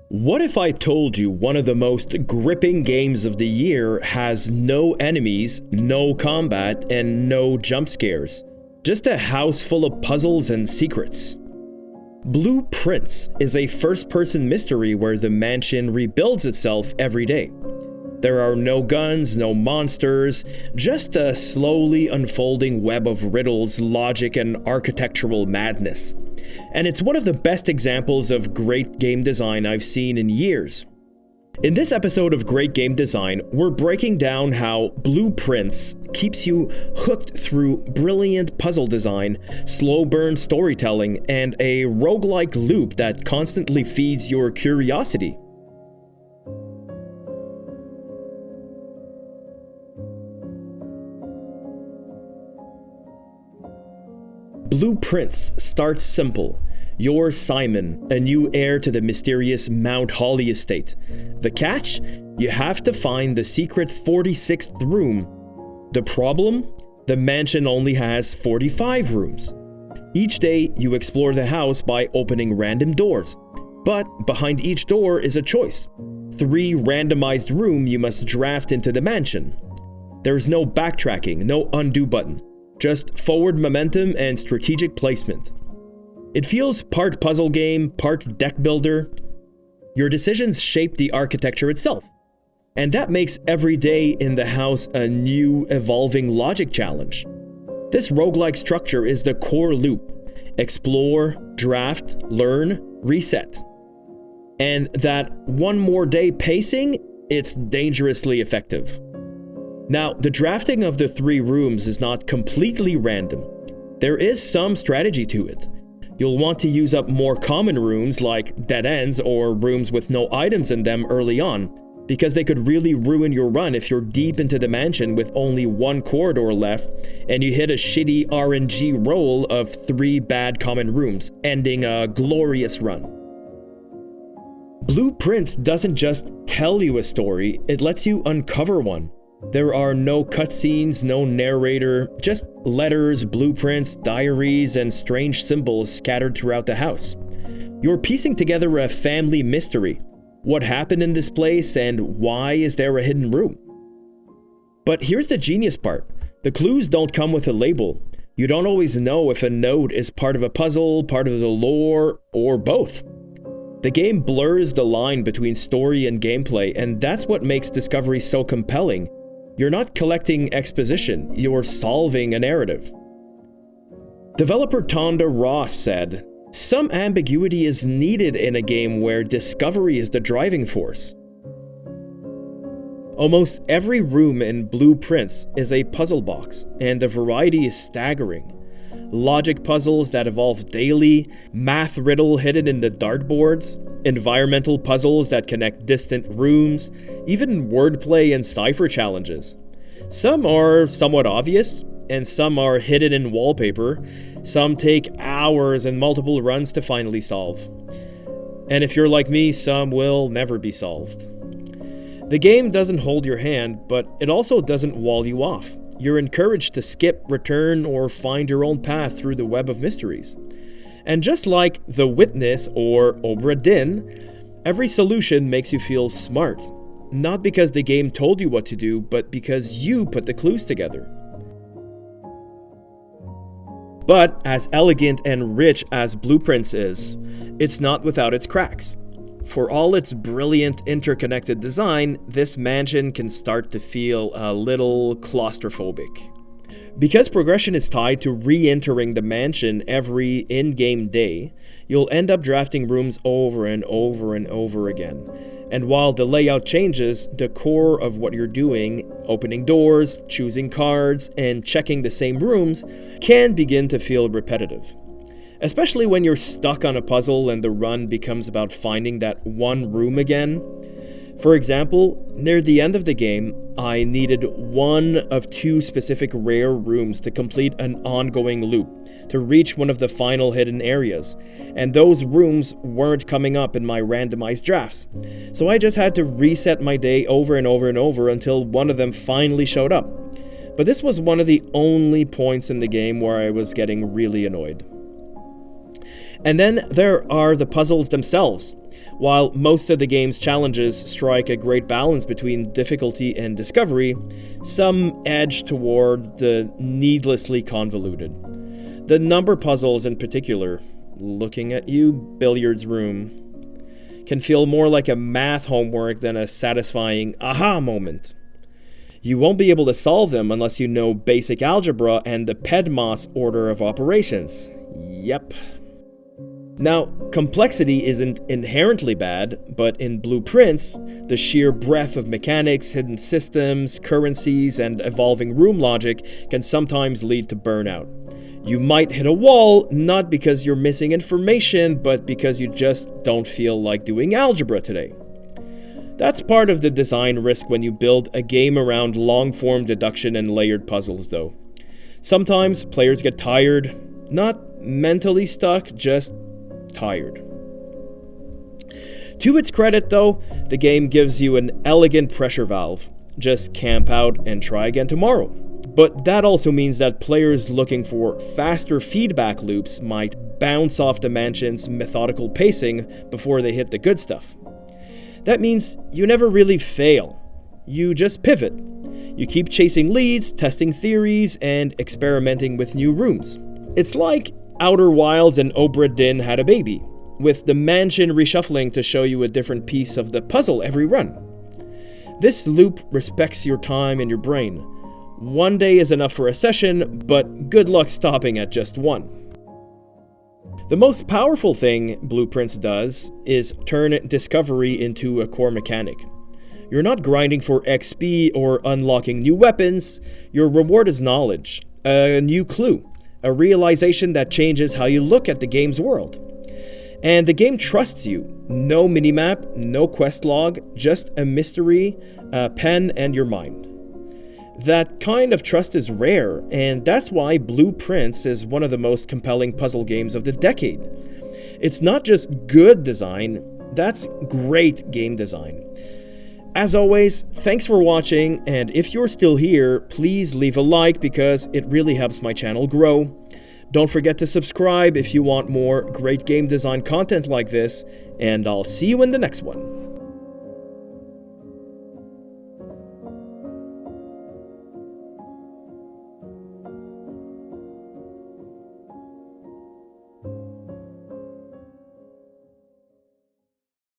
What if I told you one of the most gripping games of the year has no enemies, no combat, and no jump scares? Just a house full of puzzles and secrets. Blueprints is a first-person mystery where the mansion rebuilds itself every day. There are no guns, no monsters, just a slowly unfolding web of riddles, logic, and architectural madness. And it's one of the best examples of great game design I've seen in years. In this episode of Great Game Design, we're breaking down how Blueprints keeps you hooked through brilliant puzzle design, slow burn storytelling, and a roguelike loop that constantly feeds your curiosity. Blueprints starts simple. You're Simon, a new heir to the mysterious Mount Holly estate. The catch? You have to find the secret 46th room. The problem? The mansion only has 45 rooms. Each day, you explore the house by opening random doors. But behind each door is a choice. 3 randomized rooms you must draft into the mansion. There's no backtracking, no undo button. Just forward momentum and strategic placement. It feels part puzzle game, part deck builder. Your decisions shape the architecture itself. And that makes every day in the house a new, evolving logic challenge. This roguelike structure is the core loop. Explore, draft, learn, reset. And that one more day pacing, it's dangerously effective. Now, the drafting of the 3 rooms is not completely random. There is some strategy to it. You'll want to use up more common rooms like dead ends or rooms with no items in them early on, because they could really ruin your run if you're deep into the mansion with only 1 corridor left and you hit a shitty RNG roll of 3 bad common rooms, ending a glorious run. Blueprints doesn't just tell you a story, it lets you uncover one. There are no cutscenes, no narrator, just letters, blueprints, diaries, and strange symbols scattered throughout the house. You're piecing together a family mystery. What happened in this place and why is there a hidden room? But here's the genius part. The clues don't come with a label. You don't always know if a node is part of a puzzle, part of the lore, or both. The game blurs the line between story and gameplay, and that's what makes discovery so compelling. You're not collecting exposition, you're solving a narrative. Developer Tonda Ross said, "Some ambiguity is needed in a game where discovery is the driving force." Almost every room in Blueprints is a puzzle box, and the variety is staggering. Logic puzzles that evolve daily, math riddle hidden in the dartboards, environmental puzzles that connect distant rooms, even wordplay and cipher challenges. Some are somewhat obvious, and some are hidden in wallpaper. Some take hours and multiple runs to finally solve. And if you're like me, some will never be solved. The game doesn't hold your hand, but it also doesn't wall you off. You're encouraged to skip, return, or find your own path through the web of mysteries. And just like The Witness or Obra Dinn, every solution makes you feel smart. Not because the game told you what to do, but because you put the clues together. But as elegant and rich as Blueprints is, it's not without its cracks. For all its brilliant interconnected design, this mansion can start to feel a little claustrophobic. Because progression is tied to re-entering the mansion every in-game day, you'll end up drafting rooms over and over and over again. And while the layout changes, the core of what you're doing, opening doors, choosing cards, and checking the same rooms, can begin to feel repetitive. Especially when you're stuck on a puzzle and the run becomes about finding that one room again. For example, near the end of the game, I needed 1 of 2 specific rare rooms to complete an ongoing loop, to reach one of the final hidden areas, and those rooms weren't coming up in my randomized drafts. So I just had to reset my day over and over and over until one of them finally showed up. But this was one of the only points in the game where I was getting really annoyed. And then there are the puzzles themselves. While most of the game's challenges strike a great balance between difficulty and discovery, some edge toward the needlessly convoluted. The number puzzles in particular, looking at you, billiards room, can feel more like a math homework than a satisfying aha moment. You won't be able to solve them unless you know basic algebra and the PEDMOS order of operations. Yep. Now, complexity isn't inherently bad, but in Blueprints, the sheer breadth of mechanics, hidden systems, currencies, and evolving room logic can sometimes lead to burnout. You might hit a wall, not because you're missing information, but because you just don't feel like doing algebra today. That's part of the design risk when you build a game around long-form deduction and layered puzzles, though. Sometimes players get tired, not mentally stuck, just tired. To its credit, though, the game gives you an elegant pressure valve. Just camp out and try again tomorrow. But that also means that players looking for faster feedback loops might bounce off the mansion's methodical pacing before they hit the good stuff. That means you never really fail. You just pivot. You keep chasing leads, testing theories, and experimenting with new rooms. It's like Outer Wilds and Obra Dinn had a baby, with the mansion reshuffling to show you a different piece of the puzzle every run. This loop respects your time and your brain. One day is enough for a session, but good luck stopping at just one. The most powerful thing Blueprints does is turn discovery into a core mechanic. You're not grinding for XP or unlocking new weapons. Your reward is knowledge, a new clue, a realization that changes how you look at the game's world. And the game trusts you. No minimap, no quest log, just a mystery, a pen, and your mind. That kind of trust is rare, and that's why Blueprints is one of the most compelling puzzle games of the decade. It's not just good design, that's great game design. As always, thanks for watching, and if you're still here, please leave a like because it really helps my channel grow. Don't forget to subscribe if you want more great game design content like this, and I'll see you in the next one.